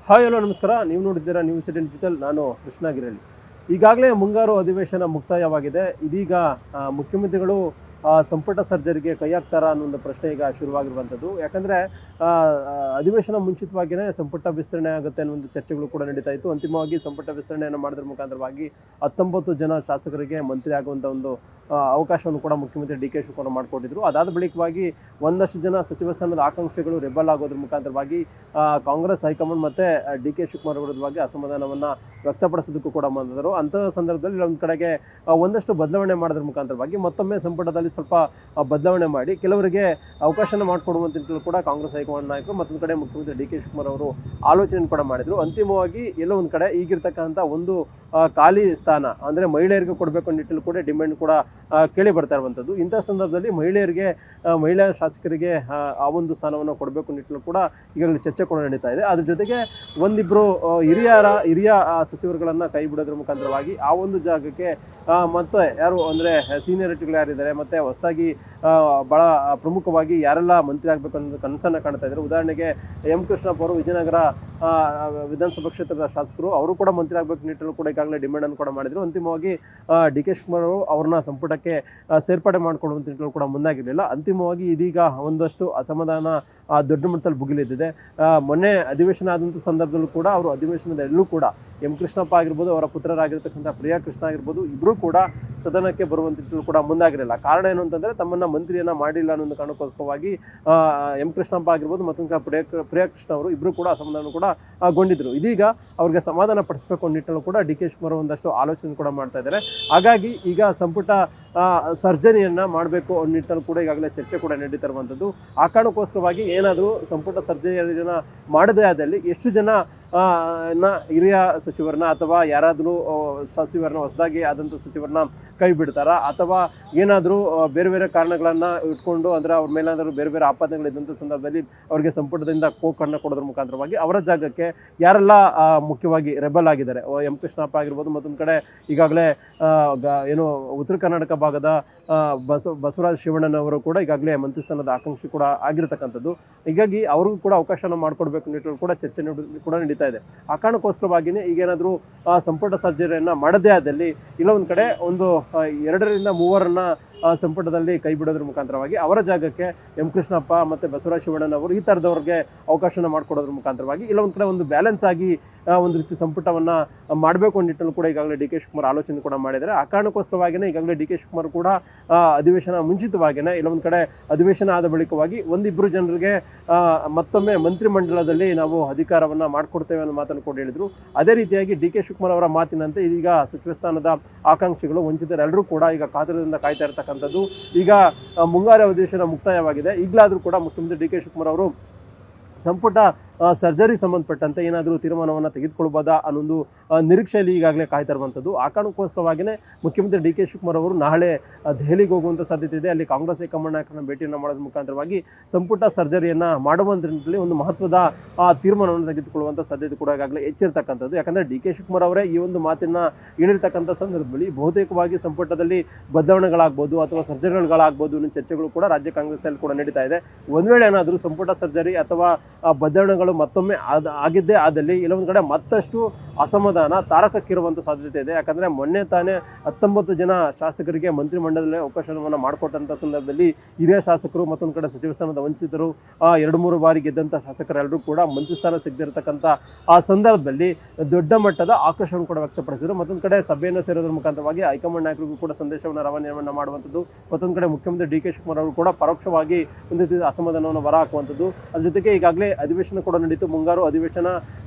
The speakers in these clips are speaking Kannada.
ಹಾಯ್ ಹಲೋ ನಮಸ್ಕಾರ. ನೀವು ನೋಡಿದ್ದೀರಾ ನ್ಯೂಸ್ ಸಿಟಿ ಡಿಜಿಟಲ್. ನಾನು ಕೃಷ್ಣ ಗಿರಳ್ಳಿ. ಈಗಾಗಲೇ ಮುಂಗಾರು ಅಧಿವೇಶನ ಮುಕ್ತಾಯವಾಗಿದೆ. ಇದೀಗ ಮುಖ್ಯಮಂತ್ರಿಗಳು ಸಂಪುಟ ಸರ್ಜರಿಗೆ ಕೈ ಹಾಕ್ತಾರಾ ಅನ್ನೋ ಒಂದು ಪ್ರಶ್ನೆ ಈಗ ಶುರುವಾಗಿರುವಂಥದ್ದು. ಯಾಕಂದರೆ ಅಧಿವೇಶನ ಮುಂಚಿತವಾಗಿಯೇ ಸಂಪುಟ ವಿಸ್ತರಣೆ ಆಗುತ್ತೆ ಅನ್ನೋ ಒಂದು ಚರ್ಚೆಗಳು ಕೂಡ ನಡೀತಾ ಇತ್ತು. ಅಂತಿಮವಾಗಿ ಸಂಪುಟ ವಿಸ್ತರಣೆಯನ್ನು ಮಾಡೋದ್ರ ಮುಖಾಂತರವಾಗಿ 19 ಜನ ಶಾಸಕರಿಗೆ ಮಂತ್ರಿ ಆಗುವಂಥ ಒಂದು ಅವಕಾಶವನ್ನು ಕೂಡ ಮುಖ್ಯಮಂತ್ರಿ ಡಿ ಕೆ ಶಿವಕುಮಾರ್ ಮಾಡಿಕೊಟ್ಟಿದ್ರು. ಅದಾದ ಬಳಿಕವಾಗಿ ಒಂದಷ್ಟು ಜನ ಸಚಿವ ಸ್ಥಾನದ ಆಕಾಂಕ್ಷಿಗಳು ರೆಬಲ್ ಆಗೋದ್ರ ಮುಖಾಂತರವಾಗಿ ಕಾಂಗ್ರೆಸ್ ಹೈಕಮಾಂಡ್ ಮತ್ತು ಡಿ ಕೆ ಶಿವಕುಮಾರ್ ವಿರುದ್ಧವಾಗಿ ಅಸಮಾಧಾನವನ್ನು ವ್ಯಕ್ತಪಡಿಸೋದಕ್ಕೂ ಕೂಡ ಬಂದಿದ್ದರು. ಅಂಥ ಸಂದರ್ಭದಲ್ಲಿ ಒಂದು ಕಡೆಗೆ ಒಂದಷ್ಟು ಬದಲಾವಣೆ ಮಾಡೋದ್ರ ಮುಖಾಂತರವಾಗಿ ಮತ್ತೊಮ್ಮೆ ಸಂಪುಟದಲ್ಲಿ ಸ್ವಲ್ಪ ಬದಲಾವಣೆ ಮಾಡಿ ಕೆಲವರಿಗೆ ಅವಕಾಶನ ಮಾಡಿಕೊಡುವಂತ ಕೂಡ ಕಾಂಗ್ರೆಸ್ ಹೈಕಮಾಂಡ್ ನಾಯಕರು ಮತ್ತೊಂದು ಕಡೆ ಮುಖ್ಯಮಂತ್ರಿ ಡಿ ಕೆ ಶಿವಕುಮಾರ್ ಅವರು ಆಲೋಚನೆ ಕೂಡ ಮಾಡಿದರು. ಅಂತಿಮವಾಗಿ ಎಲ್ಲೋ ಒಂದು ಕಡೆ ಈಗಿರ್ತಕ್ಕಂಥ ಒಂದು ಖಾಲಿ ಸ್ಥಾನ ಅಂದರೆ ಮಹಿಳೆಯರಿಗೆ ಕೊಡಬೇಕು ನಿಟ್ಟಿನಲ್ಲಿ ಕೂಡ ಡಿಮ್ಯಾಂಡ್ ಕೂಡ ಕೇಳಿ ಬರ್ತಾ ಇರುವಂಥದ್ದು. ಇಂಥ ಸಂದರ್ಭದಲ್ಲಿ ಮಹಿಳಾ ಶಾಸಕರಿಗೆ ಆ ಒಂದು ಸ್ಥಾನವನ್ನು ಕೊಡಬೇಕು ನಿಟ್ಟಿನಲ್ಲಿ ಕೂಡ ಈಗಾಗಲೇ ಚರ್ಚೆ ಕೂಡ ನಡೀತಾ ಇದೆ. ಅದ್ರ ಜೊತೆಗೆ ಒಂದಿಬ್ಬರು ಹಿರಿಯ ಸಚಿವರುಗಳನ್ನು ಕೈ ಬಿಡೋದ್ರ ಮುಖಾಂತರವಾಗಿ ಆ ಒಂದು ಜಾಗಕ್ಕೆ ಮತ್ತೆ ಯಾರು ಅಂದರೆ ಸೀನಿಯರಿಟಿಗಳು ಯಾರಿದ್ದಾರೆ ಮತ್ತು ಹೊಸದಾಗಿ ಭಾಳ ಪ್ರಮುಖವಾಗಿ ಯಾರೆಲ್ಲ ಮಂತ್ರಿ ಆಗಬೇಕು ಅನ್ನೋದು ಕನಸನ್ನು ಕಾಣ್ತಾ ಇದ್ದಾರೆ. ಉದಾಹರಣೆಗೆ ಎಂ ಕೃಷ್ಣಪ್ಪ ಅವರು ವಿಜಯನಗರ ವಿಧಾನಸಭಾ ಕ್ಷೇತ್ರದ ಶಾಸಕರು, ಅವರು ಕೂಡ ಮಂತ್ರಿ ಆಗಬೇಕು ನಿಟ್ಟಿನಲ್ಲಿ ಕೂಡ ಈಗಾಗಲೇ ಡಿಮ್ಯಾಂಡನ್ನು ಕೂಡ ಮಾಡಿದರು. ಅಂತಿಮವಾಗಿ ಡಿ ಕೆ ಶಿವಕುಮಾರ್ ಅವರು ಅವ್ರನ್ನ ಸಂಪುಟಕ್ಕೆ ಸೇರ್ಪಡೆ ಮಾಡಿಕೊಳ್ಳುವಂಥ ನಿಟ್ಟಿನಲ್ಲಿ ಕೂಡ ಮುಂದಾಗಿರಲಿಲ್ಲ. ಅಂತಿಮವಾಗಿ ಇದೀಗ ಒಂದಷ್ಟು ಅಸಮಾಧಾನ ದೊಡ್ಡ ಮಟ್ಟದಲ್ಲಿ ಭುಗಿಲೆದ್ದಿದೆ. ಮೊನ್ನೆ ಅಧಿವೇಶನ ಆದಂಥ ಸಂದರ್ಭದಲ್ಲೂ ಕೂಡ ಅವರು ಅಧಿವೇಶನದಲ್ಲೂ ಕೂಡ ಎಂ ಕೃಷ್ಣಪ್ಪ ಆಗಿರ್ಬೋದು, ಅವರ ಪುತ್ರರಾಗಿರ್ತಕ್ಕಂಥ ಪ್ರಿಯಾ ಕೃಷ್ಣ ಆಗಿರ್ಬೋದು, ಇಬ್ಬರೂ ಕೂಡ ಸದನಕ್ಕೆ ಬರುವಂಥ ಕೂಡ ಮುಂದಾಗಿರಲಿಲ್ಲ. ಕಾರಣ ಏನು ಅಂತಂದರೆ ತಮ್ಮನ್ನು ಮಂತ್ರಿಯನ್ನು ಮಾಡಿಲ್ಲ ಅನ್ನೋ ಕಾರಣಕ್ಕೋಸ್ಕರವಾಗಿ ಎಂ ಕೃಷ್ಣಪ್ಪ ಆಗಿರ್ಬೋದು ಮತ್ತು ಪ್ರಿಯಾ ಕೃಷ್ಣ ಅವರು ಇಬ್ಬರು ಕೂಡ ಅಸಮಾಧಾನ ಕೂಡ ಗೊಂಡಿದ್ರು. ಇದೀಗ ಅವ್ರಿಗೆ ಸಮಾಧಾನ ಪಡಿಸಬೇಕು ಅನ್ನೋ ನಿಟ್ಟಿನಲ್ಲಿ ಕೂಡ ಡಿ ಕೆ ಶಿವಕುಮಾರ್ ಒಂದಷ್ಟು ಆಲೋಚನೆ ಕೂಡ ಮಾಡ್ತಾ ಇದ್ದಾರೆ. ಹಾಗಾಗಿ ಈಗ ಸಂಪುಟ ಸರ್ಜರಿಯನ್ನು ಮಾಡಬೇಕು ಅನ್ನೋ ನಿಟ್ಟಿನಲ್ಲಿ ಕೂಡ ಈಗಾಗಲೇ ಚರ್ಚೆ ಕೂಡ ನಡೀತಾ ಇರುವಂಥದ್ದು. ಆ ಕಾರಣಕ್ಕೋಸ್ಕರವಾಗಿ ಏನಾದರೂ ಸಂಪುಟ ಸರ್ಜರಿಯನ್ನು ಮಾಡದೇ ಆದಲ್ಲಿ ಎಷ್ಟು ಜನ ಹಿರಿಯ ಸಚಿವರನ್ನ ಅಥವಾ ಯಾರಾದರೂ ಸಚಿವರನ್ನ ಹೊಸದಾಗಿ ಆದಂಥ ಸಚಿವರನ್ನ ಕೈ ಬಿಡ್ತಾರಾ ಅಥವಾ ಏನಾದರೂ ಬೇರೆ ಬೇರೆ ಕಾರಣಗಳನ್ನು ಇಟ್ಕೊಂಡು ಅಂದರೆ ಅವ್ರ ಮೇಲಾದರೂ ಬೇರೆ ಬೇರೆ ಆಪಾದನೆಗಳಿದ್ದಂಥ ಸಂದರ್ಭದಲ್ಲಿ ಅವರಿಗೆ ಸಂಪುಟದಿಂದ ಕೋಕನ್ನು ಕೊಡೋದ್ರ ಮುಖಾಂತರವಾಗಿ ಅವರ ಜಾಗಕ್ಕೆ ಯಾರೆಲ್ಲ ಮುಖ್ಯವಾಗಿ ರೆಬಲ್ ಆಗಿದ್ದಾರೆ, ಎಂ ಕೃಷ್ಣಪ್ಪ ಆಗಿರ್ಬೋದು, ಮತ್ತೊಂದು ಕಡೆ ಈಗಾಗಲೇ ಏನು ಉತ್ತರ ಕರ್ನಾಟಕ ಭಾಗದ ಬಸವರಾಜ ಶಿವಣ್ಣನವರು ಕೂಡ ಈಗಾಗಲೇ ಮಂತ್ರಿ ಸ್ಥಾನದ ಆಕಾಂಕ್ಷಿ ಕೂಡ ಆಗಿರತಕ್ಕಂಥದ್ದು. ಹೀಗಾಗಿ ಅವ್ರಿಗೂ ಕೂಡ ಅವಕಾಶನ ಮಾಡಿಕೊಡ್ಬೇಕು ನಿಟ್ಟಿನಲ್ಲಿ ಕೂಡ ಚರ್ಚೆ ಕೂಡ ನಡೀತಾ ಇದೆ. ಆ ಕಾರಣಕ್ಕೋಸ್ಕರವಾಗಿಯೇ ಈಗೇನಾದರೂ ಸಂಪುಟ ಸರ್ಜರಿಯನ್ನು ಮಾಡದೇ ಆದಲ್ಲಿ ಇಲ್ಲ ಒಂದು ಕಡೆ ಒಂದು 2 ರಿಂದ 3 ಸಂಪುಟದಲ್ಲಿ ಕೈ ಬಿಡೋದ್ರ ಮುಖಾಂತರವಾಗಿ ಅವರ ಜಾಗಕ್ಕೆ ಎಂ ಕೃಷ್ಣಪ್ಪ ಮತ್ತು ಬಸವರಾಜ ಶಿವಣ್ಣನವರು ಈ ಥರದವ್ರಿಗೆ ಅವಕಾಶನ ಮಾಡಿಕೊಡೋದ್ರ ಮುಖಾಂತರವಾಗಿ ಇಲ್ಲ ಒಂದು ಕಡೆ ಒಂದು ಬ್ಯಾಲೆನ್ಸ್ ಆಗಿ ಒಂದು ರೀತಿ ಸಂಪುಟವನ್ನು ಮಾಡಬೇಕು ಅನ್ನೋ ನಿಟ್ಟಿನಲ್ಲಿ ಕೂಡ ಈಗಾಗಲೇ ಡಿ ಕೆ ಶಿವಕುಮಾರ್ ಆಲೋಚನೆ ಕೂಡ ಮಾಡಿದ್ದಾರೆ. ಆ ಕಾರಣಕ್ಕೋಸ್ಕರವಾಗಿಯೇ ಈಗಾಗಲೇ ಡಿ ಕೆ ಶಿವಕುಮಾರ್ ಕೂಡ ಅಧಿವೇಶನ ಮುಂಚಿತವಾಗಿಯೇ ಇಲ್ಲ ಒಂದು ಕಡೆ ಅಧಿವೇಶನ ಆದ ಬಳಿಕವಾಗಿ ಒಂದಿಬ್ಬರು ಜನರಿಗೆ ಮತ್ತೊಮ್ಮೆ ಮಂತ್ರಿಮಂಡಲದಲ್ಲಿ ನಾವು ಅಧಿಕಾರವನ್ನು ಮಾಡಿಕೊಡ್ತೇವೆ ಅನ್ನೋ ಮಾತನ್ನು ಕೂಡ ಹೇಳಿದರು. ಅದೇ ರೀತಿಯಾಗಿ ಡಿ ಕೆ ಶಿವಕುಮಾರ್ ಅವರ ಮಾತಿನಂತೆ ಇದೀಗ ಸಚಿವ ಸ್ಥಾನದ ಆಕಾಂಕ್ಷಿಗಳು ವಂಚಿತರೆಲ್ಲರೂ ಕೂಡ ಈಗ ಕಾತರದಿಂದ ಕಾಯ್ತಾ ಇರತಕ್ಕಂಥದ್ದು. ಈಗ ಮುಂಗಾರು ಅಧಿವೇಶನ ಮುಕ್ತಾಯವಾಗಿದೆ. ಈಗಲಾದರೂ ಕೂಡ ಮುಖ್ಯಮಂತ್ರಿ ಡಿ ಕೆ ಶಿವಕುಮಾರ್ ಅವರು ಸಂಪುಟ ಸರ್ಜರಿ ಸಂಬಂಧಪಟ್ಟಂತೆ ಏನಾದರೂ ತೀರ್ಮಾನವನ್ನು ತೆಗೆದುಕೊಳ್ಬೋದಾ ಅನ್ನೊಂದು ನಿರೀಕ್ಷೆಯಲ್ಲಿ ಈಗಾಗಲೇ ಕಾಯ್ತಾ ಇರುವಂಥದ್ದು. ಆ ಕಾರಣಕ್ಕೋಸ್ಕರವಾಗಿಯೇ ಮುಖ್ಯಮಂತ್ರಿ ಡಿ ಕೆ ಶಿವಕುಮಾರ್ ಅವರು ನಾಳೆ ದೆಹಲಿಗೆ ಹೋಗುವಂಥ ಸಾಧ್ಯತೆ ಇದೆ. ಅಲ್ಲಿ ಕಾಂಗ್ರೆಸ್ ಹೈಕಮಾಂಡ್ ನಾಯಕರನ್ನ ಭೇಟಿಯನ್ನು ಮಾಡೋದ್ರ ಮುಖಾಂತರವಾಗಿ ಸಂಪುಟ ಸರ್ಜರಿಯನ್ನು ಮಾಡುವಂಥ ನಿಟ್ಟಿನಲ್ಲಿ ಒಂದು ಮಹತ್ವದ ತೀರ್ಮಾನವನ್ನು ತೆಗೆದುಕೊಳ್ಳುವಂಥ ಸಾಧ್ಯತೆ ಕೂಡ ಈಗಾಗಲೇ ಹೆಚ್ಚಿರ್ತಕ್ಕಂಥದ್ದು. ಯಾಕಂದರೆ ಡಿ ಕೆ ಶಿವಕುಮಾರ್ ಅವರೇ ಈ ಒಂದು ಮಾತನ್ನು ಹೇಳಿರ್ತಕ್ಕಂಥ ಸಂದರ್ಭದಲ್ಲಿ ಬಹುತೇಕವಾಗಿ ಸಂಪುಟದಲ್ಲಿ ಬದಲಾವಣೆಗಳಾಗ್ಬೋದು ಅಥವಾ ಸರ್ಜರಿಗಳಾಗ್ಬೋದು ಅನ್ನೋ ಚರ್ಚೆಗಳು ಕೂಡ ರಾಜ್ಯ ಕಾಂಗ್ರೆಸ್ನಲ್ಲಿ ಕೂಡ ನಡೀತಾ ಇದೆ. ಒಂದು ವೇಳೆ ಏನಾದರೂ ಸಂಪುಟ ಸರ್ಜರಿ ಅಥವಾ ಬದಲಾವಣೆಗಳು ಮತ್ತೊಮ್ಮೆ ಆಗಿದ್ದೇ ಆದಲ್ಲಿ ಇಲ್ಲೊಂದು ಕಡೆ ಮತ್ತಷ್ಟು ಅಸಮಾಧಾನ ತಾರಕಕ್ಕಿರುವಂಥ ಸಾಧ್ಯತೆ ಇದೆ. ಯಾಕಂದರೆ ಮೊನ್ನೆ ತಾನೇ 19 ಜನ ಶಾಸಕರಿಗೆ ಮಂತ್ರಿಮಂಡಲದಲ್ಲಿ ಅವಕಾಶವನ್ನು ಮಾಡಿಕೊಟ್ಟಂಥ ಸಂದರ್ಭದಲ್ಲಿ ಹಿರಿಯ ಶಾಸಕರು ಮತ್ತೊಂದು ಕಡೆ ಸಚಿವ ಸ್ಥಾನದ ವಂಚಿತರು 2-3 ಬಾರಿ ಗೆದ್ದಂಥ ಶಾಸಕರೆಲ್ಲರೂ ಕೂಡ ಮಂತ್ರಿ ಸ್ಥಾನ ಸಿಗದಿರತಕ್ಕಂಥ ಆ ಸಂದರ್ಭದಲ್ಲಿ ದೊಡ್ಡ ಮಟ್ಟದ ಆಕ್ರೋಶವನ್ನು ಕೂಡ ವ್ಯಕ್ತಪಡಿಸಿದರು. ಮತ್ತೊಂದು ಕಡೆ ಸಭೆಯನ್ನು ಸೇರೋದ್ರ ಮುಖಾಂತರವಾಗಿ ಹೈಕಮಾಂಡ್ ನಾಯಕರಿಗೂ ಕೂಡ ಸಂದೇಶವನ್ನು ರವಾನೆಯನ್ನು ಮಾಡುವಂಥದ್ದು, ಮತ್ತೊಂದು ಕಡೆ ಮುಖ್ಯಮಂತ್ರಿ ಡಿ ಕೆ ಶಿವಕುಮಾರ್ ಅವರು ಕೂಡ ಪರೋಕ್ಷವಾಗಿ ಒಂದು ರೀತಿಯ ಅಸಮಾಧಾನವನ್ನು ಹೊರಹಾಕುವಂಥದ್ದು. ಅದ್ರ ಜೊತೆಗೆ ಈಗಾಗಲೇ ಅಧಿವೇಶನ ಕೂಡ ನಡೀತು. ಮುಂಗಾರು ಅಧಿವೇಶನ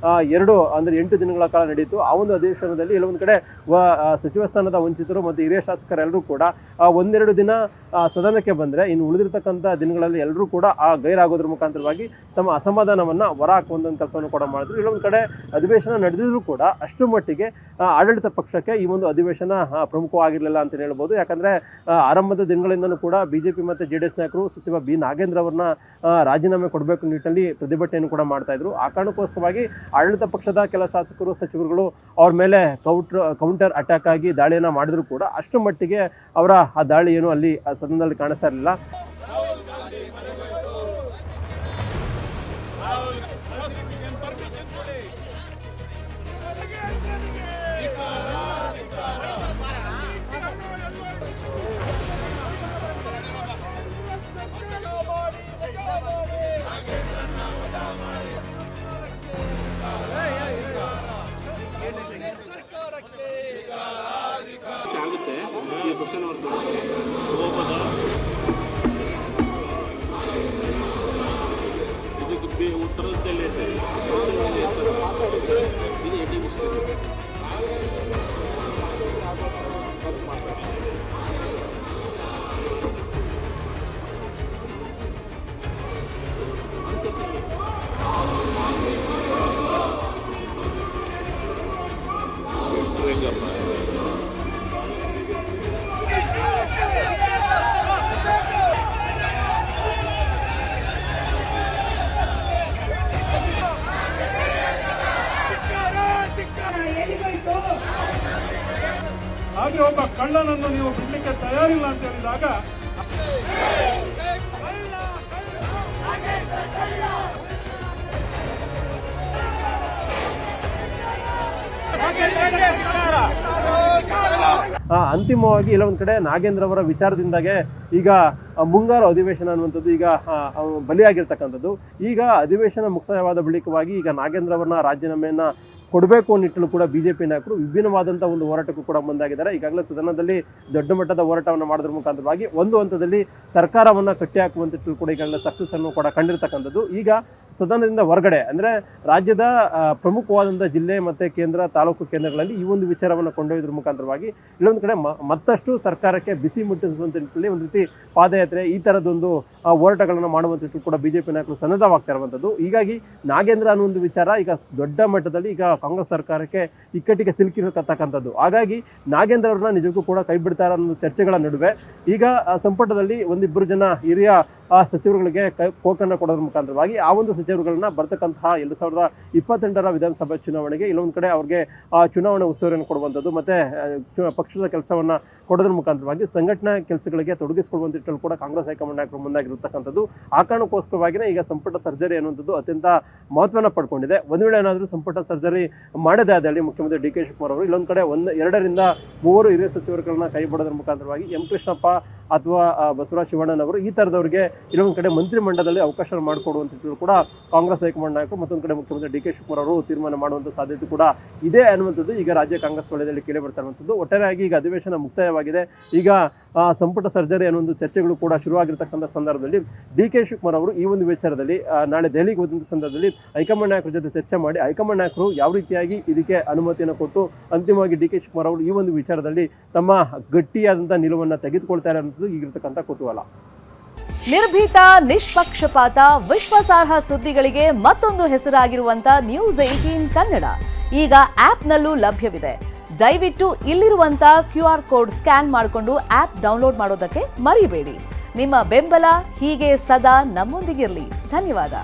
8 ದಿನಗಳ ಕಾಲ ನಡೀತು. ಆ ಒಂದು ಅಧಿವೇಶನದಲ್ಲಿ ಕೆಲವೊಂದು ಕಡೆ ಸಚಿವ ಸ್ಥಾನದ ವಂಚಿತರು ಮತ್ತು ಹಿರಿಯ ಶಾಸಕರೆಲ್ಲರೂ ಕೂಡ 1-2 ದಿನ ಸದನಕ್ಕೆ ಬಂದರೆ ಇನ್ನು ಉಳಿದಿರ್ತಕ್ಕಂಥ ದಿನಗಳಲ್ಲಿ ಎಲ್ಲರೂ ಕೂಡ ಗೈರಾಗೋದ್ರ ಮುಖಾಂತರವಾಗಿ ತಮ್ಮ ಅಸಮಾಧಾನವನ್ನು ಹೊರಹಾಕುವಂಥ ಕೆಲಸವನ್ನು ಕೂಡ ಮಾಡಿದ್ರು. ಇಲ್ಲೊಂದು ಕಡೆ ಅಧಿವೇಶನ ನಡೆದಿದ್ರು ಕೂಡ ಅಷ್ಟು ಮಟ್ಟಿಗೆ ಆಡಳಿತ ಪಕ್ಷಕ್ಕೆ ಈ ಒಂದು ಅಧಿವೇಶನ ಪ್ರಮುಖವಾಗಿರಲಿಲ್ಲ ಅಂತ ಹೇಳ್ಬೋದು. ಯಾಕಂದರೆ ಆರಂಭದ ದಿನಗಳಿಂದಲೂ ಕೂಡ ಬಿಜೆಪಿ ಮತ್ತು JDS ನಾಯಕರು ಸಚಿವ ಬಿ ನಾಗೇಂದ್ರ ಅವರನ್ನ ರಾಜೀನಾಮೆ ಕೊಡಬೇಕು ನಿಟ್ಟಿನಲ್ಲಿ ಪ್ರತಿಭಟನೆಯನ್ನು ಕೂಡ ಮಾಡ್ತಾ ಇದ್ರು. ಆ ಕಾರಣಕ್ಕೋಸ್ಕರವಾಗಿ ಆಡಳಿತ ಪಕ್ಷದ ಕೆಲ ಶಾಸಕರು ಸಚಿವರುಗಳು ಅವ್ರ ಮೇಲೆ ಕೌಂಟರ್ ಅಟ್ಯಾಕ್ ಆಗಿ ದಾಳಿಯನ್ನು ಮಾಡಿದ್ರು ಕೂಡ ಅಷ್ಟು ಮಟ್ಟಿಗೆ ಅವರ ಆ ದಾಳಿ ಏನು ಅಲ್ಲಿ ಸದನದಲ್ಲಿ ಕಾಣಿಸ್ತಾ ಇರಲಿಲ್ಲ. ಕ್ವಶನ್ ಅವ್ರು ಹೋಗೋದ ಇದಕ್ಕೆ ಉತ್ತರದಲ್ಲಿ ಇದು ಹೆಡ್ಡಿಂಗ್ ಆದ್ರೆ ಒಬ್ಬ ಕಳ್ಳನನ್ನು ನೀವು ಬಿಡ್ಲಿಕ್ಕೆ ತಯಾರಿಲ್ಲ ಅಂತ ಹೇಳಿದಾಗ ಅಂತಿಮವಾಗಿ ಇಲ್ಲೊಂದು ಕಡೆ ನಾಗೇಂದ್ರ ಅವರ ವಿಚಾರದಿಂದಾಗೆ ಈಗ ಮುಂಗಾರು ಅಧಿವೇಶನ ಅನ್ನುವಂಥದ್ದು ಈಗ ಬಲಿಯಾಗಿರ್ತಕ್ಕಂಥದ್ದು. ಈಗ ಅಧಿವೇಶನ ಮುಕ್ತಾಯವಾದ ಬಳಿಕವಾಗಿ ಈಗ ನಾಗೇಂದ್ರ ಅವರನ್ನ ರಾಜೀನಾಮೆಯನ್ನ ಕೊಡಬೇಕು ಅನ್ನೋ ನಿಟ್ಟಿನಲ್ಲಿ ಕೂಡ ಬಿಜೆಪಿ ನಾಯಕರು ವಿಭಿನ್ನವಾದಂಥ ಒಂದು ಹೋರಾಟಕ್ಕೂ ಕೂಡ ಮುಂದಾಗಿದ್ದಾರೆ. ಈಗಾಗಲೇ ಸದನದಲ್ಲಿ ದೊಡ್ಡ ಮಟ್ಟದ ಹೋರಾಟವನ್ನು ಮಾಡೋದ್ರ ಮುಖಾಂತರವಾಗಿ ಒಂದು ಹಂತದಲ್ಲಿ ಸರ್ಕಾರವನ್ನು ಕಟ್ಟಿ ಹಾಕುವಂತ ಕೂಡ ಈಗಾಗಲೇ ಸಕ್ಸಸ್ ಅನ್ನು ಕೂಡ ಕಂಡಿರ್ತಕ್ಕಂಥದ್ದು. ಈಗ ಸದನದಿಂದ ಹೊರಗಡೆ ಅಂದರೆ ರಾಜ್ಯದ ಪ್ರಮುಖವಾದಂಥ ಜಿಲ್ಲೆ ಮತ್ತು ಕೇಂದ್ರ ತಾಲೂಕು ಕೇಂದ್ರಗಳಲ್ಲಿ ಈ ಒಂದು ವಿಚಾರವನ್ನು ಕೊಂಡೊಯ್ದ್ರ ಮುಖಾಂತರವಾಗಿ ಇಲ್ಲೊಂದು ಕಡೆ ಮತ್ತಷ್ಟು ಸರ್ಕಾರಕ್ಕೆ ಬಿಸಿ ಮುಟ್ಟಿಸುವಂಥ ನಿಟ್ಟಿನಲ್ಲಿ ಒಂದು ರೀತಿ ಪಾದಯಾತ್ರೆ ಈ ಥರದೊಂದು ಹೋರಾಟಗಳನ್ನು ಮಾಡುವಂಥ ಕೂಡ ಬಿಜೆಪಿ ನಾಯಕರು ಸನ್ನದ್ಧವಾಗ್ತಾ ಇರುವಂಥದ್ದು. ಹೀಗಾಗಿ ನಾಗೇಂದ್ರ ಅನ್ನೋ ಒಂದು ವಿಚಾರ ಈಗ ದೊಡ್ಡ ಮಟ್ಟದಲ್ಲಿ ಈಗ ಕಾಂಗ್ರೆಸ್ ಸರ್ಕಾರಕ್ಕೆ ಇಕ್ಕಟ್ಟಿಗೆ ಸಿಲುಕಿರತಕ್ಕಂಥದ್ದು. ಹಾಗಾಗಿ ನಾಗೇಂದ್ರ ಅವ್ರನ್ನ ನಿಜಕ್ಕೂ ಕೂಡ ಕೈ ಬಿಡ್ತಾರ ಅನ್ನೋ ಚರ್ಚೆಗಳ ನಡುವೆ ಈಗ ಸಂಪುಟದಲ್ಲಿ ಒಂದಿಬ್ಬರು ಜನ ಹಿರಿಯ ಸಚಿವರುಗಳಿಗೆ ಕೋಕನ್ನು ಕೊಡೋದ್ರ ಮುಖಾಂತರವಾಗಿ ಆ ಒಂದು ಸಚಿವರುಗಳನ್ನ ಬರ್ತಕ್ಕಂತಹ 2028ರ ವಿಧಾನಸಭಾ ಚುನಾವಣೆಗೆ ಇಲ್ಲೊಂದು ಕಡೆ ಅವ್ರಿಗೆ ಚುನಾವಣೆ ಉಸ್ತುವಾರಿಯನ್ನು ಕೊಡುವಂಥದ್ದು ಮತ್ತೆ ಪಕ್ಷದ ಕೆಲಸವನ್ನ ಕೊಡೋದ್ರ ಮುಖಾಂತರವಾಗಿ ಸಂಘಟನಾ ಕೆಲಸಗಳಿಗೆ ತೊಡಗಿಸಿಕೊಳ್ಳುವಂತ ನಿಟ್ಟಿನಲ್ಲಿ ಕೂಡ ಕಾಂಗ್ರೆಸ್ ಹೈಕಮಾಂಡ್ ನಾಯಕರು ಮುಂದಾಗಿರತಕ್ಕಂಥದ್ದು. ಆ ಕಾರಣಕ್ಕೋಸ್ಕರವಾಗಿಯೇ ಈಗ ಸಂಪುಟ ಸರ್ಜರಿ ಅನ್ನುವಂಥದ್ದು ಅತ್ಯಂತ ಮಹತ್ವನ ಪಡ್ಕೊಂಡಿದೆ. ಒಂದು ವೇಳೆ ಏನಾದರೂ ಸಂಪುಟ ಸರ್ಜರಿ ಮಾಡದೇ ಆದಲ್ಲಿ ಮುಖ್ಯಮಂತ್ರಿ ಡಿ ಕೆ ಶಿವಕುಮಾರ್ ಅವರು ಇಲ್ಲೊಂದು ಕಡೆ 2ರಿಂದ 3 ಹಿರಿಯ ಸಚಿವರುಗಳನ್ನ ಕೈ ಬಿಡೋದ್ರ ಮುಖಾಂತರವಾಗಿ ಎಂ ಕೃಷ್ಣಪ್ಪ ಅಥವಾ ಬಸವರಾಜ ಶಿವಣ್ಣನವರು ಈ ಥರದವರಿಗೆ ಇಲ್ಲೊಂದು ಕಡೆ ಮಂತ್ರಿಮಂಡಲದಲ್ಲಿ ಅವಕಾಶ ಮಾಡಿಕೊಡುವಂಥದ್ದು ಕೂಡ ಕಾಂಗ್ರೆಸ್ ಹೈಕಮಾಂಡ್ ನಾಯಕರು ಮತ್ತೊಂದು ಕಡೆ ಮುಖ್ಯಮಂತ್ರಿ ಡಿ ಕೆ ಶಿವಕುಮಾರ್ ಅವರು ತೀರ್ಮಾನ ಮಾಡುವಂಥ ಸಾಧ್ಯತೆ ಕೂಡ ಇದೆ ಅನ್ನುವಂಥದ್ದು ಈಗ ರಾಜ್ಯ ಕಾಂಗ್ರೆಸ್ ವಲಯದಲ್ಲಿ ಕೇಳಿ ಬರ್ತಾ ಇರುವಂಥದ್ದು. ಒಟ್ಟಾರೆಯಾಗಿ ಈಗ ಅಧಿವೇಶನ ಮುಕ್ತಾಯವಾಗಿದೆ. ಈಗ ಸಂಪುಟ ಸರ್ಜರಿ ಅನ್ನೋ ಒಂದು ಚರ್ಚೆಗಳು ಕೂಡ ಶುರುವಾಗಿರ್ತಕ್ಕಂಥ ಸಂದರ್ಭದಲ್ಲಿ ಡಿ ಕೆ ಶಿವಕುಮಾರ್ ಅವರು ಈ ಒಂದು ವಿಚಾರದಲ್ಲಿ ನಾಳೆ ದೆಹಲಿಗೆ ಹೋದಂಥ ಸಂದರ್ಭದಲ್ಲಿ ಹೈಕಮಾಂಡ್ ನಾಯಕರ ಜೊತೆ ಚರ್ಚೆ ಮಾಡಿ ಹೈಕಮಾಂಡ್ ನಾಯಕರು ಯಾವ ರೀತಿಯಾಗಿ ಇದಕ್ಕೆ ಅನುಮತಿಯನ್ನು ಕೊಟ್ಟು ಅಂತಿಮವಾಗಿ ಡಿ ಕೆ ಶಿವಕುಮಾರ್ ಅವರು ಈ ಒಂದು ವಿಚಾರದಲ್ಲಿ ತಮ್ಮ ಗಟ್ಟಿಯಾದಂಥ ನಿಲುವನ್ನು ತೆಗೆದುಕೊಳ್ತಾರೆ ಅನ್ನೋದು ಈಗಿರ್ತಕ್ಕಂಥ ಕುತೂಹಲ. ನಿರ್ಭೀತ, ನಿಷ್ಪಕ್ಷಪಾತ, ವಿಶ್ವಾಸಾರ್ಹ ಸುದ್ದಿಗಳಿಗೆ ಮತ್ತೊಂದು ಹೆಸರಾಗಿರುವಂತ ನ್ಯೂಸ್ 18 ಕನ್ನಡ ಈಗ ಆಪ್ನಲ್ಲೂ ಲಭ್ಯವಿದೆ. ದಯವಿಟ್ಟು ಇಲ್ಲಿರುವಂತ QR ಕೋಡ್ ಸ್ಕ್ಯಾನ್ ಮಾಡಿಕೊಂಡು ಆಪ್ ಡೌನ್ಲೋಡ್ ಮಾಡೋದಕ್ಕೆ ಮರಿಬೇಡಿ. ನಿಮ್ಮ ಬೆಂಬಲ ಹೀಗೆ ಸದಾ ನಮ್ಮೊಂದಿಗಿರಲಿ. ಧನ್ಯವಾದ.